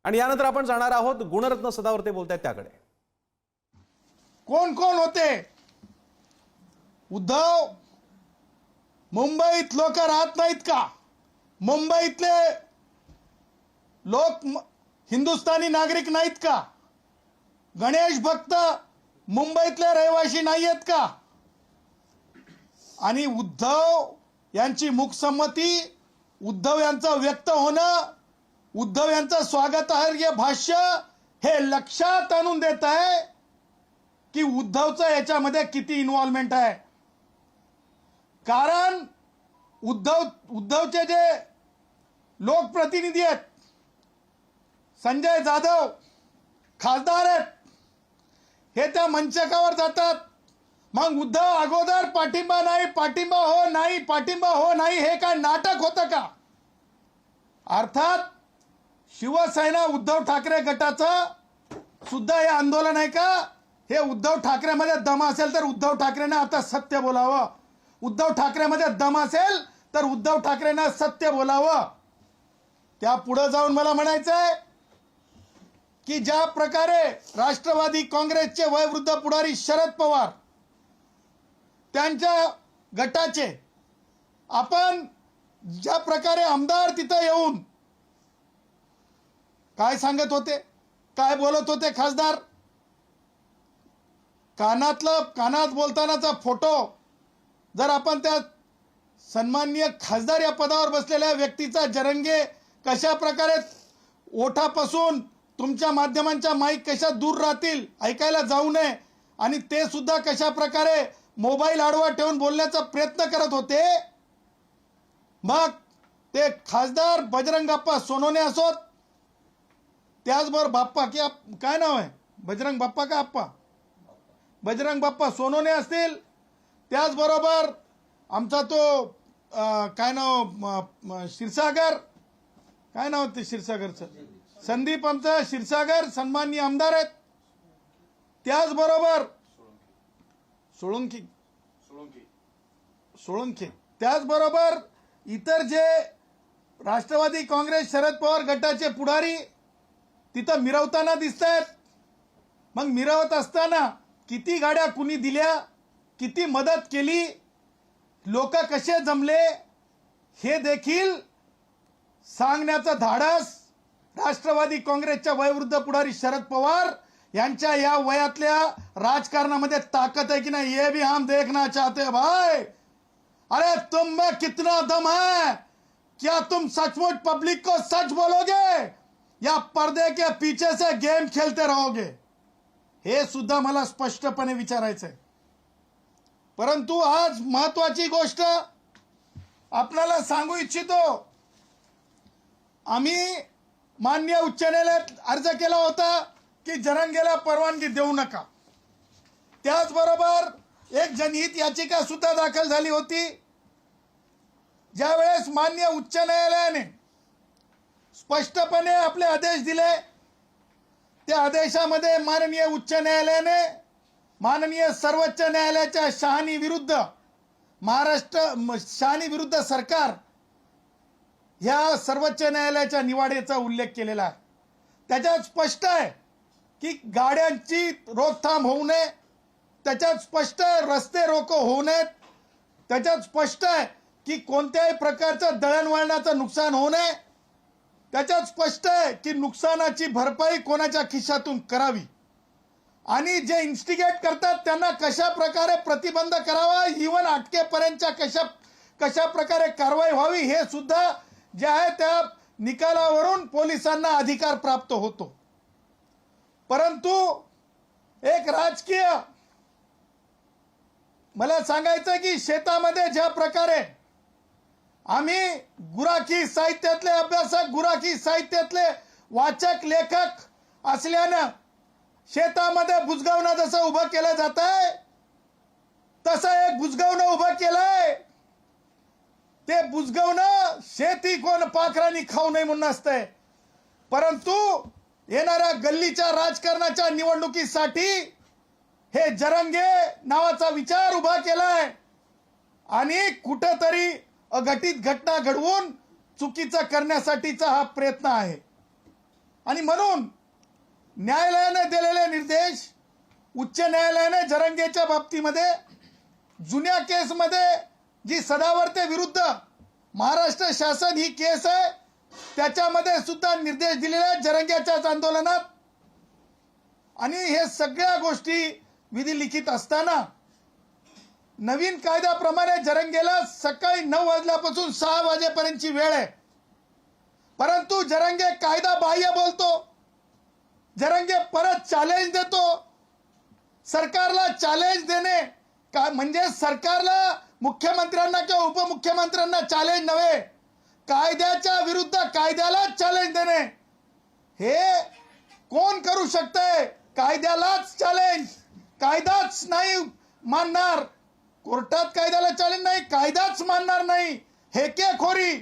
आणि यानंतर आपण जाणार आहोत गुणरत्न सदावर्ते बोलतायत त्याकडे। कोण कोण होते? उद्धव मुंबईत लोक राहत नाहीत का? मुंबईतले लोक हिंदुस्थानी नागरिक नाहीत का? गणेश भक्त मुंबईतले रहिवासी नाही आहेत का? आणि उद्धव यांची मुखसंमती, उद्धव यांचं व्यक्त होणं, उद्धव यांचं स्वागतार्ह भाष्य हे लक्षात आणून देत आहे की उद्धवचं याच्यामध्ये किती इन्व्हॉल्वमेंट आहे। कारण उद्धवचे जे लोकप्रतिनिधी आहेत, संजय जाधव खासदार आहेत, हे त्या मंचकावर जातात, मग उद्धव अगोदर पाठिंबा नाही, पाठिंबा हो नाही, पाठिंबा हो नाही, हे काय नाटक होतं का? अर्थात शिवसेना उद्धव ठाकरे गटाचं सुद्धा हे आंदोलन आहे का? हे उद्धव ठाकरेमध्ये दम असेल तर उद्धव ठाकरेंना आता सत्य बोलावं, उद्धव ठाकरेमध्ये दम असेल तर उद्धव ठाकरेंना सत्य बोलावं। त्या पुढे जाऊन मला म्हणायचंय की ज्या प्रकारे राष्ट्रवादी काँग्रेसचे वयोवृद्ध पुढारी शरद पवार त्यांच्या गटाचे आपण ज्या प्रकारे आमदार तिथं येऊन काय सांगत होते, काय बोलत होते खासदार, कानात बोलतानाचा फोटो जर आपण त्या सन्माननीय खासदार या पदावर बसलेल्या व्यक्तीचा जरंगे कशा प्रकारे ओठापासून तुमच्या माध्यमांच्या माईक कशा दूर राहतील ऐकायला जाऊ नये, आणि ते सुद्धा कशा प्रकारे मोबाईल आडवा ठेवून बोलण्याचा प्रयत्न करत होते, मग ते खासदार बजरंग बाप्पा सोनवणे असोत, त्याचबरोबर बाप्पा काय नाव आहे, बजरंग बाप्पा का आप्पा, बजरंग बाप्पा सोनवणे असतील, त्याचबरोबर आमचा तो काय नाव क्षीरसागर, काय नाव ते क्षीरसागरचं, संदीप आमचा क्षीरसागर सन्माननीय आमदार आहेत, त्याचबरोबर सोळंके, त्याचबरोबर इतर जे राष्ट्रवादी काँग्रेस शरद पवार गटाचे पुढारी तिथं मिरवताना दिसत आहेत। मग मिरवत असताना किती गाड्या कुणी दिल्या, किती मदत केली, लोक कसे जमले, हे देखील सांगण्याचा धाडस राष्ट्रवादी काँग्रेसच्या वयोवृद्ध पुढारी शरद पवार यांच्या या वयातल्या राजकारणामध्ये ताकद है कि नहीं, ये भी हम देखना चाहते हैं भाई। अरे तुम में कितना दम है? क्या तुम सचमुच पब्लिक को सच बोलोगे या पर्दे के पीछे से गेम खेलते रहोगे? हे सुद्धा मला स्पष्टपणे विचारायचंय। परंतु आज महत्वाची गोष्ट आपल्याला सांगू इच्छितो, आम्ही माननीय उच्च न्यायालयात अर्ज केला होता की जरंगेला परवानगी देऊ नका। त्याचबरोबर एक जनहित याचिका सुद्धा दाखल झाली होती। ज्यावेळेस माननीय उच्च न्यायालयाने स्पष्टपणे आपले आदेश दिले, त्या आदेशामध्ये माननीय उच्च न्यायालयाने माननीय सर्वोच्च न्यायालयाच्या शहानी विरुद्ध शहानी विरुद्ध सरकार ह्या सर्वोच्च न्यायालयाच्या निवाड्याचा उल्लेख केलेला आहे। त्याच्यात स्पष्ट आहे की गाड्यांची रोकथाम होऊ नये, त्याच्यात स्पष्ट आहे रस्ते रोको होऊ नयेत, त्याच्यात स्पष्ट आहे की कोणत्याही प्रकारचं दळणवळणाचं नुकसान होऊ नये, त्याच्यात स्पष्ट आहे की नुकसानाची भरपाई कोणाच्या खिशातून करावी, आणि जे इन्स्टिगेट करतात त्यांना कशा प्रकारे प्रतिबंध करावा, इव्हन अटकेपर्यंतच्या कशा प्रकारे कारवाई व्हावी, हे सुद्धा जे आहे त्या निकालावरून पोलिसांना अधिकार प्राप्त होतो। परंतु एक राजकीय मला सांगायचं की शेतामध्ये ज्या प्रकारे आम्ही गुराखी साहित्यातले अभ्यासक, गुराखी साहित्यातले वाचक, लेखक असल्यानं शेतामध्ये बुजगावणं जसं उभं केलं जात आहे, तसं एक बुजगावणं उभं केलंय। ते बुजगावणं शेती कोण पाखरांनी खाऊ नये म्हणून असतंय, परंतु येणाऱ्या गल्लीच्या राजकारणाच्या निवडणुकीसाठी हे जरंगे नावाचा विचार उभा केलाय आणि कुठेतरी अघटित घटना घडवून चुकीचं करण्यासाठीचा हा प्रयत्न आहे। आणि म्हणून न्यायालयाने दिलेले निर्देश, उच्च न्यायालयाने जरंगेच्या बाबतीमध्ये जुन्या केसमध्ये जी सदावर्ते विरुद्ध महाराष्ट्र शासन ही केस आहे त्याच्यामध्ये सुद्धा निर्देश दिलेले आहेत जरंग्याच्याच आंदोलनात. आणि हे सगळ्या गोष्टी विधी लिखित असताना नवीन कायद्याप्रमाणे जरंगेला सकाळी 9 वाजल्यापासून 6 वाजेपर्यंतची वेळ आहे. परंतु जरंगे कायदा बाह्य बोलतो. जरंगे परत चॅलेंज देतो. सरकारला चॅलेंज देणे का म्हणजे सरकारला, मुख्यमंत्र्यांना किंवा उपमुख्यमंत्र्यांना चॅलेंज नव्हे, कायद्याच्या विरुद्ध कायद्याला चॅलेंज देणे. हे कोण करू शकतंय? कायद्यालाच चॅलेंज. कायदाच नाही मानणार. कोर्टात कायद्याला चॅलेंज नाही, कायदाच मानणार नाही. हेकेखोरी.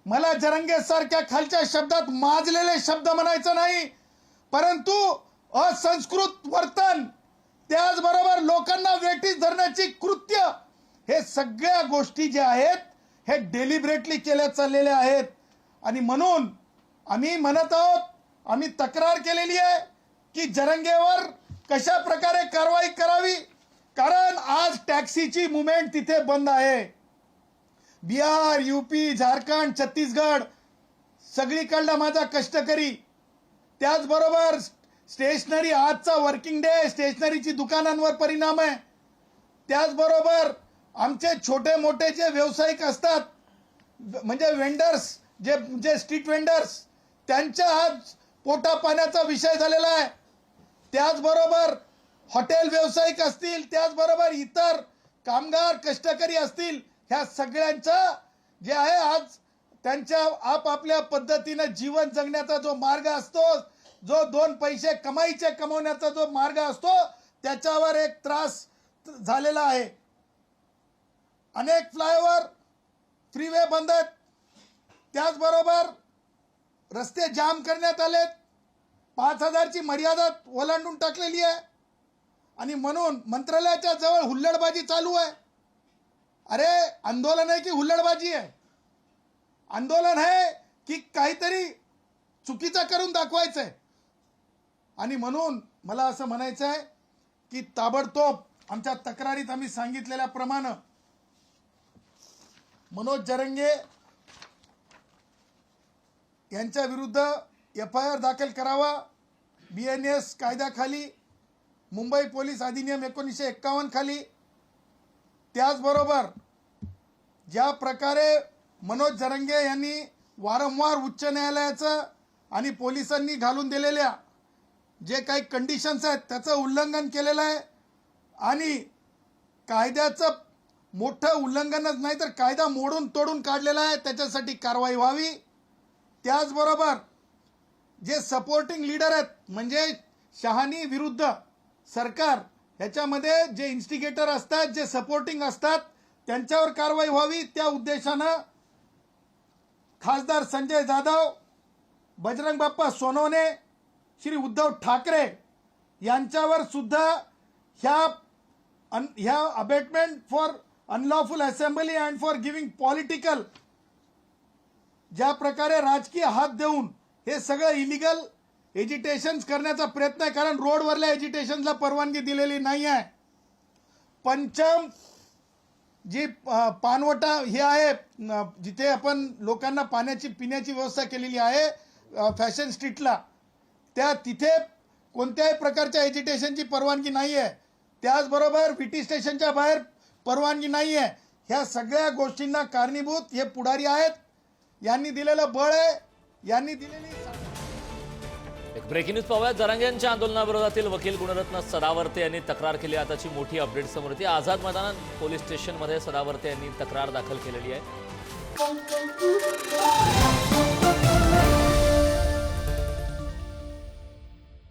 मला जरंगे सारख्या खालच्या शब्दात माजलेले शब्द म्हणायचं नाही, परंतु असंस्कृत वर्तन, त्याचबरोबर लोकांना वेठीस धरण्याची कृत्य, हे सगळ्या गोष्टी ज्या आहेत हे डेलिब्रेटली केल्या चाललेल्या आहेत. आणि म्हणून आम्ही म्हणत आहोत, आम्ही तक्रार केलेली आहे की जरंगेवर कशा प्रकारे कारवाई करावी. कारण आज टॅक्सीची मुवमेंट तिथे बंद आहे. बिहार, यूपी, झारखंड, छत्तीसगड सगळीकडला माझा कष्टकरी, त्याचबरोबर स्टेशनरी, आजचा वर्किंग डे, स्टेशनरीची दुकानांवर परिणाम आहे. त्याचबरोबर आमचे छोटे मोठे जे व्यावसायिक असतात, म्हणजे वेंडर्स, जे स्ट्रीट वेंडर्स, त्यांच्या आज पोटा पाण्याचा विषय झालेला आहे. त्याचबरोबर हॉटेल व्यावसायिक असतील, त्याचबरोबर इतर कामगार कष्टकरी असतील, ह्या सगळ्यांचं जे आहे आज त्यांच्या आपापल्या पद्धतीनं जीवन जगण्याचा जो मार्ग असतो, जो 2 पैसे कमवण्याचा जो मार्ग असतो, त्याच्यावर एक त्रास झालेला आहे. अनेक फ्लायओव्हर, फ्रीवे बंद आहेत. त्याचबरोबर रस्ते जाम करण्यात आलेत. 5000ची मर्यादा ओलांडून टाकलेली आहे. आणि म्हणून मंत्रालयाच्या जवळ हुल्लडबाजी चालू आहे. अरे आंदोलन आहे की हुल्लडबाजी आहे? आंदोलन आहे की काहीतरी चुकीचं करून दाखवायचंय? आणि म्हणून मला असं म्हणायचं आहे की ताबडतोब आमच्या तक्रारीत आम्ही सांगितलेल्याप्रमाणे मनोज जरंगे यांच्या विरुद्ध FIR दाखल करावा. BNS कायद्याखाली, मुंबई पोलीस अधिनियम 1951 खाली. त्याचबरोबर ज्या प्रकारे मनोज जरंगे यांनी वारंवार उच्च न्यायालयाचं आणि पोलिसांनी घालून दिलेल्या जे काही कंडिशन्स आहेत त्याचं उल्लंघन केलेलं आहे. आणि कायद्याचं मोठं उल्लंघनच नाही तर कायदा मोडून तोडून काढलेला आहे, त्याच्यासाठी कारवाई व्हावी. त्याचबरोबर जे सपोर्टिंग लीडर आहेत, म्हणजे शहानी विरुद्ध सरकार, ह्याच्यामध्ये जे इन्स्टिगेटर असतात, जे सपोर्टिंग असतात, त्यांच्यावर कारवाई व्हावी. त्या उद्देशानं खासदार संजय जाधव, बजरंग बाप्पा सोनवणे, श्री उद्धव ठाकरे यांच्यावर सुद्धा ह्या abetment for unlawful assembly and for giving political, ज्या प्रकारे राजकीय हात देऊन हे सगळं इलिगल एजिटेशन्स करण्याचा प्रयत्न आहे. कारण रोडवरल्या एजिटेशनला परवानगी दिलेली नाही आहे. पंचम जी पानवटा हे आहे, जिथे आपण लोकांना पिण्याची व्यवस्था केलेली आहे फॅशन स्ट्रीटला, तिथे कोणत्याही प्रकारच्या एजिटेशनची परवानगी नाही आहे. त्याचबरोबर VT स्टेशनच्या बाहेर परवानगी नाही आहे. ह्या सगळ्या गोष्टींना कारणीभूत हे पुढारी आहेत. यांनी दिलेलं बळ आहे, यांनी दिलेली. एक ब्रेकिंग न्यूज पाहूया. जरांगेंच्या आंदोलनाविरोधातील वकील गुणरत्न सदावर्ते यांनी तक्रार केली. आताची मोठी अपडेट समोर येते. आझाद मैदान पोलीस स्टेशनमध्ये सदावर्ते यांनी तक्रार दाखल केलेली आहे.